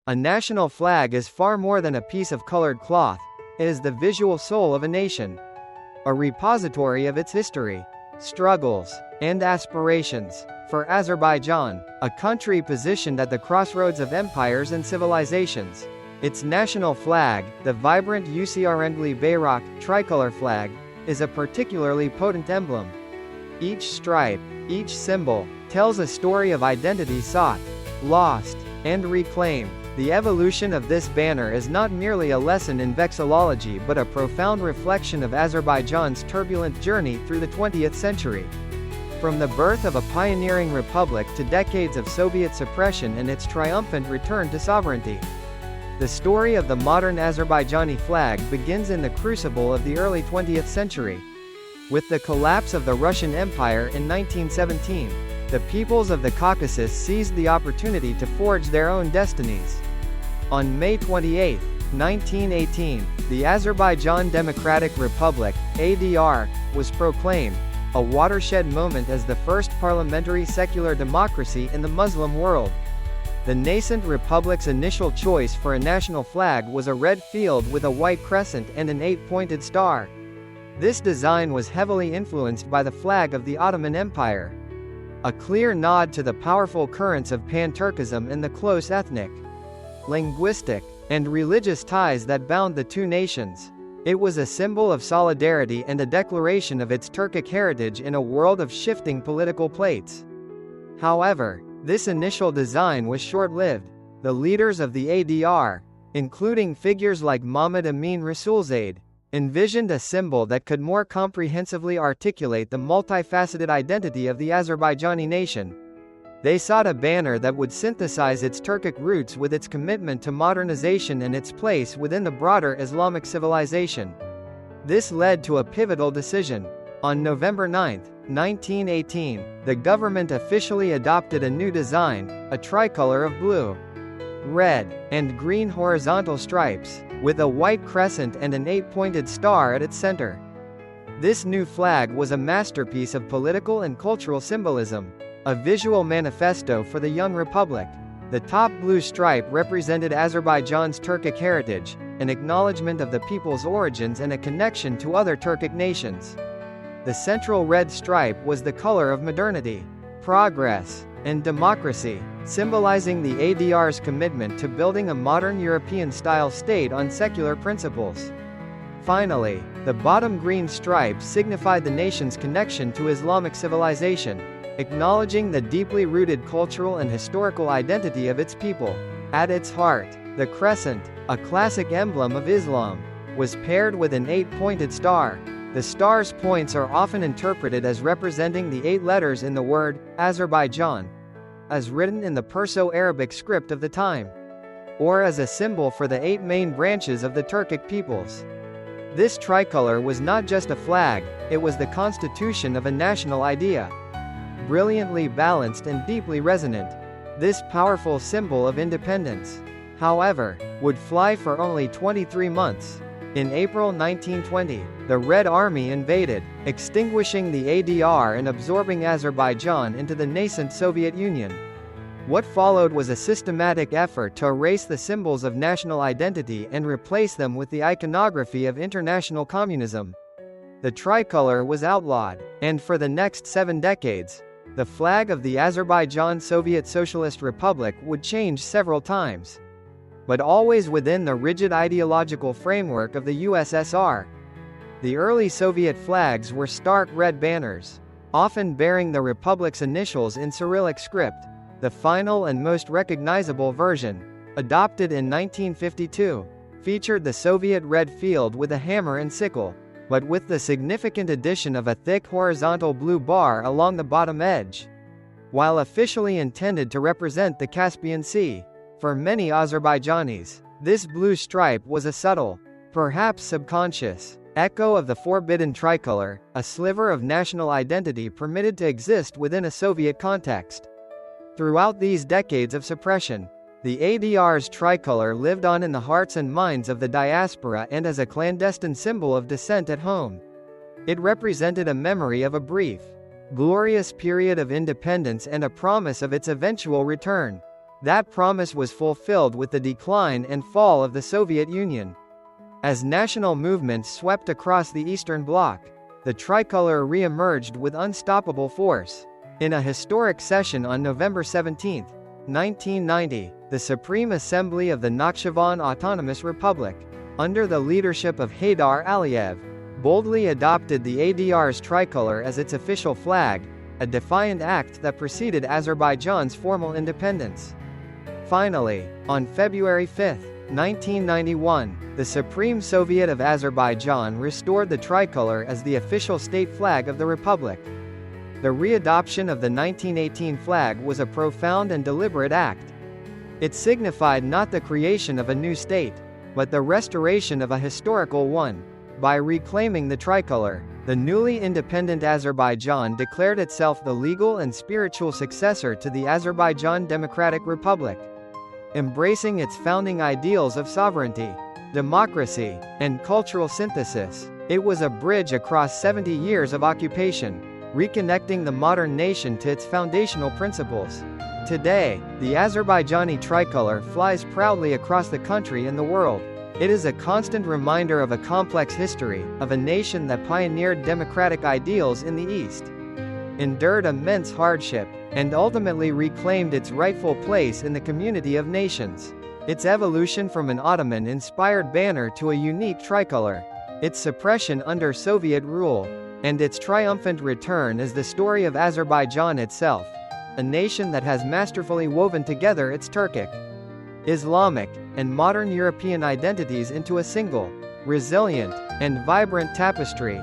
A national flag is far more than a piece of colored cloth. It is the visual soul of a nation, a repository of its history, struggles, and aspirations. For Azerbaijan, a country positioned at the crossroads of empires and civilizations, its national flag, the vibrant Usrngli Bayrak, tricolor flag, is a particularly potent emblem. Each stripe, each symbol, tells a story of identity sought, lost, and reclaimed. The evolution of this banner is not merely a lesson in vexillology but a profound reflection of Azerbaijan's turbulent journey through the 20th century. From the birth of a pioneering republic to decades of Soviet suppression and its triumphant return to sovereignty, the story of the modern Azerbaijani flag begins in the crucible of the early 20th century. With the collapse of the Russian Empire in 1917, the peoples of the Caucasus seized the opportunity to forge their own destinies. On May 28, 1918, the Azerbaijan Democratic Republic, ADR, was proclaimed, a watershed moment as the first parliamentary secular democracy in the Muslim world. The nascent republic's initial choice for a national flag was a red field with a white crescent and an 8-pointed star. This design was heavily influenced by the flag of the Ottoman Empire, a clear nod to the powerful currents of pan-Turkism and the close ethnic, linguistic, and religious ties that bound the two nations. It was a symbol of solidarity and a declaration of its Turkic heritage in a world of shifting political plates. However, this initial design was short-lived. The leaders of the ADR, including figures like Mahmud Amin Rasulzade, envisioned a symbol that could more comprehensively articulate the multifaceted identity of the Azerbaijani nation. They sought a banner that would synthesize its Turkic roots with its commitment to modernization and its place within the broader Islamic civilization. This led to a pivotal decision. On November 9, 1918, the government officially adopted a new design, a tricolor of blue, red, and green horizontal stripes, with a white crescent and an 8-pointed star at its center. This new flag was a masterpiece of political and cultural symbolism, a visual manifesto for the young republic. The top blue stripe represented Azerbaijan's Turkic heritage, an acknowledgement of the people's origins and a connection to other Turkic nations. The central red stripe was the color of modernity, progress, and democracy, symbolizing the ADR's commitment to building a modern European-style state on secular principles. Finally, the bottom green stripe signified the nation's connection to Islamic civilization, acknowledging the deeply rooted cultural and historical identity of its people. At its heart, the crescent, a classic emblem of Islam, was paired with an 8-pointed star. The star's points are often interpreted as representing the 8 letters in the word Azerbaijan, as written in the Perso-Arabic script of the time, or as a symbol for the 8 main branches of the Turkic peoples. This tricolor was not just a flag, it was the constitution of a national idea. Brilliantly balanced and deeply resonant, this powerful symbol of independence, however, would fly for only 23 months. In April 1920, the Red Army invaded, extinguishing the ADR and absorbing Azerbaijan into the nascent Soviet Union. What followed was a systematic effort to erase the symbols of national identity and replace them with the iconography of international communism. The tricolor was outlawed, and for the next 7 decades, the flag of the Azerbaijan Soviet Socialist Republic would change several times, but always within the rigid ideological framework of the USSR. The early Soviet flags were stark red banners, often bearing the republic's initials in Cyrillic script. The final and most recognizable version, adopted in 1952, featured the Soviet red field with a hammer and sickle, but with the significant addition of a thick horizontal blue bar along the bottom edge. While officially intended to represent the Caspian Sea, for many Azerbaijanis, this blue stripe was a subtle, perhaps subconscious, echo of the forbidden tricolor, a sliver of national identity permitted to exist within a Soviet context. Throughout these decades of suppression, the ADR's tricolor lived on in the hearts and minds of the diaspora and as a clandestine symbol of dissent at home. It represented a memory of a brief, glorious period of independence and a promise of its eventual return. That promise was fulfilled with the decline and fall of the Soviet Union. As national movements swept across the Eastern Bloc, the tricolor re-emerged with unstoppable force. In a historic session on November 17, 1990, the Supreme Assembly of the Nakhchivan Autonomous Republic, under the leadership of Haydar Aliyev, boldly adopted the ADR's tricolor as its official flag, a defiant act that preceded Azerbaijan's formal independence. Finally, on February 5, 1991, the Supreme Soviet of Azerbaijan restored the tricolor as the official state flag of the republic. The readoption of the 1918 flag was a profound and deliberate act. It signified not the creation of a new state, but the restoration of a historical one. By reclaiming the tricolor, the newly independent Azerbaijan declared itself the legal and spiritual successor to the Azerbaijan Democratic Republic. Embracing its founding ideals of sovereignty, democracy, and cultural synthesis, it was a bridge across 70 years of occupation, reconnecting the modern nation to its foundational principles. Today, the Azerbaijani tricolor flies proudly across the country and the world. It is a constant reminder of a complex history, of a nation that pioneered democratic ideals in the East, endured immense hardship, and ultimately reclaimed its rightful place in the community of nations. Its evolution from an Ottoman-inspired banner to a unique tricolor, its suppression under Soviet rule, and its triumphant return is the story of Azerbaijan itself, a nation that has masterfully woven together its Turkic, Islamic, and modern European identities into a single, resilient, and vibrant tapestry.